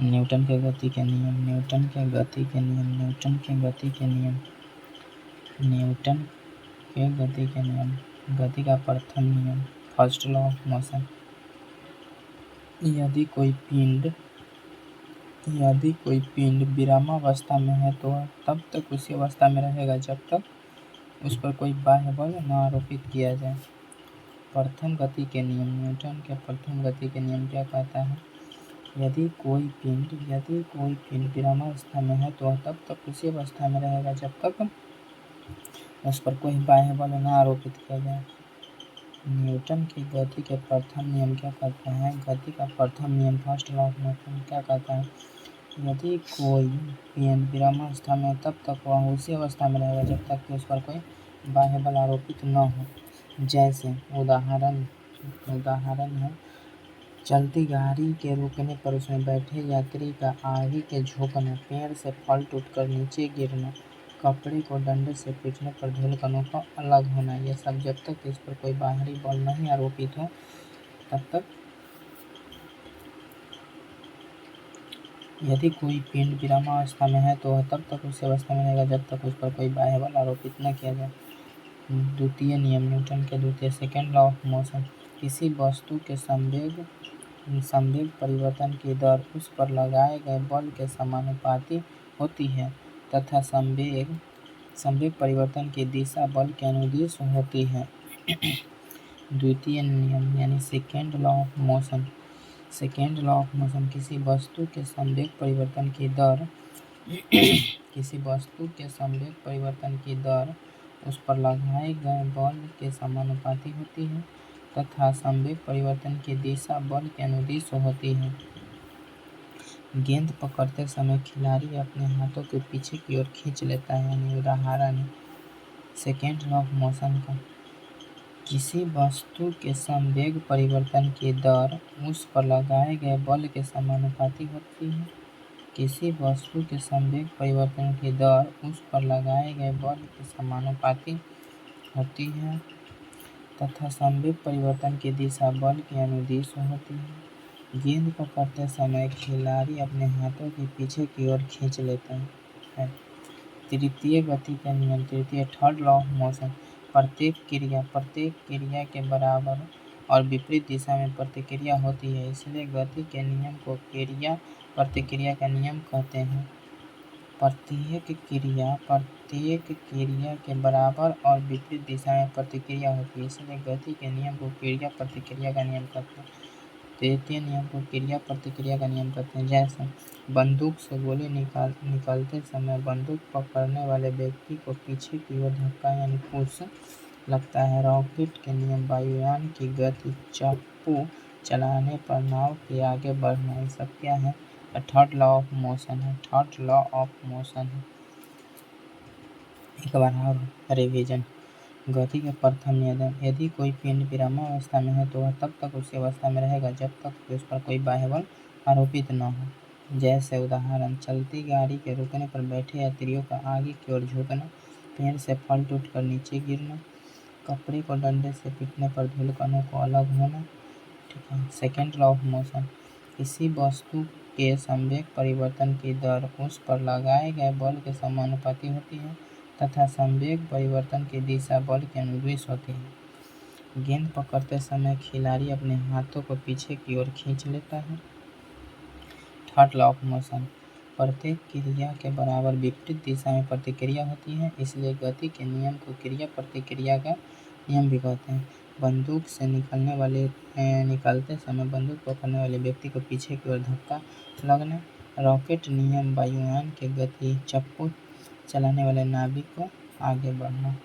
Newton के गति के नियम, न्यूटन के गति के नियम, न्यूटन के गति के नियम, न्यूटन के गति के नियम, गति का प्रथम नियम, फर्स्ट लॉ ऑफ मोशन। यदि कोई पिंड विरामावस्था में है तो तब तक उसी अवस्था में रहेगा जब तक उस पर कोई बाह्य बल न आरोपित किया जाए। प्रथम गति के नियम, न्यूटन के प्रथम गति के नियम क्या कहता है? यदि कोई पिंड विरामावस्था में है तो तब तक उसी अवस्था में रहेगा जब तक उस पर कोई बाह्य बल न आरोपित किया जाए। न्यूटन की गति के प्रथम नियम क्या कहता है? गति का प्रथम नियम, फर्स्ट लॉ ऑफ मोशन क्या कहता है? यदि कोई पिंड विरामावस्था में तब तक वह उसी अवस्था में रहेगा जब तक कि उस पर कोई बाह्य बल आरोपित न हो। जैसे उदाहरण है, चलती गाड़ी के रुकने पर उसमें बैठे यात्री का आगे के झुकना, पेड़ से फल टूटकर नीचे गिरना, कपड़े को डंडे से पीटने पर धूलकणों का अलग होना, ये सब जब तक इस पर कोई बाहरी बल नहीं आरोपित हो तब तक। यदि कोई पिंड विरामावस्था में है तो तब तक उसी अवस्था में रहेगा जब तक उस पर कोई बाह्य बल आरोपित न किया जाए। द्वितीय नियम, न्यूटन के द्वितीय, सेकेंड लॉ ऑफ मोशन। किसी वस्तु के संवेग परिवर्तन की दर उस पर लगाए गए बल के समानुपाती होती है तथा संवेग परिवर्तन की दिशा बल के अनुदिश होती है। द्वितीय नियम यानी second law of motion. Second law of motion, किसी वस्तु के संवेग परिवर्तन की दर उस पर लगाए गए बल के समानुपाती होती है तथा संवेग परिवर्तन की दिशा बल के अनुदिश होती है। गेंद पकड़ते समय खिलाड़ी अपने हाथों के पीछे की ओर खींच लेता है, यानी उदाहरण है सेकेंड लॉ ऑफ मोशन का। किसी वस्तु के संवेग परिवर्तन की दर उस पर लगाए गए बल के समानुपाती होती है। किसी वस्तु के संवेग परिवर्तन की दर उस पर लगाए गए बल के समानुपाती होती है तथा संवेग परिवर्तन की दिशा बल के अनुदिश होती है। गेंद पकड़ते समय खिलाड़ी अपने हाथों के पीछे की ओर खींच लेता है। तृतीय गति का नियम, तृतीय, थर्ड लॉ ऑफ मोशन। प्रत्येक क्रिया के बराबर और विपरीत दिशा में प्रतिक्रिया होती है, इसलिए गति के नियम को क्रिया प्रतिक्रिया का नियम कहते हैं। प्रत्येक क्रिया के बराबर और विपरीत दिशा में प्रतिक्रिया होती है, इसलिए गति के नियम को क्रिया प्रतिक्रिया का नियम कहते हैं। तृतीय नियम को क्रिया प्रतिक्रिया का नियम कहते हैं। जैसे बंदूक से गोली निकालते समय बंदूक पकड़ने वाले व्यक्ति को पीछे की ओर धक्का यानी पुश लगता है। रॉकेट के नियम, वायुयान की गति, चप्पू चलाने पर नाव के आगे बढ़ना, ये सब क्या है? थर्ड लॉ ऑफ मोशन है। थर्ड लॉ ऑफ मोशन है। एक बार और रिवीजन। गति के प्रथम नियम, यदि कोई पिंड विरामावस्था में है तो वह तब तक उसी अवस्था में रहेगा जब तक उस पर कोई बाह्य बल आरोपित न हो। जैसे उदाहरण, चलती गाड़ी के रुकने पर बैठे यात्रियों का आगे की ओर झुकना, पेड़ से फल टूटकर नीचे गिरना, कपड़े को डंडे से पीटने पर धूलकणों को अलग होना। ठीक है। सेकेंड लॉ ऑफ मोशन, किसी वस्तु के संवेग परिवर्तन की दर उस पर लगाए गए बल के समानुपाती होती है तथा संवेग परिवर्तन की दिशा बल के अनुदिश होती है। गेंद पकड़ते समय खिलाड़ी अपने हाथों को पीछे की ओर खींच लेता है। थर्ड लॉ ऑफ मोशन, प्रत्येक क्रिया के बराबर विपरीत दिशा में प्रतिक्रिया होती है, इसलिए गति के नियम को क्रिया प्रतिक्रिया का नियम भी कहते हैं। बंदूक से निकालते समय बंदूक पकड़ने वाले व्यक्ति को पीछे की ओर धक्का लगना। रॉकेट नियम, वायुयान की गति, चप्पू चलाने वाले नाविक को आगे बढ़ना।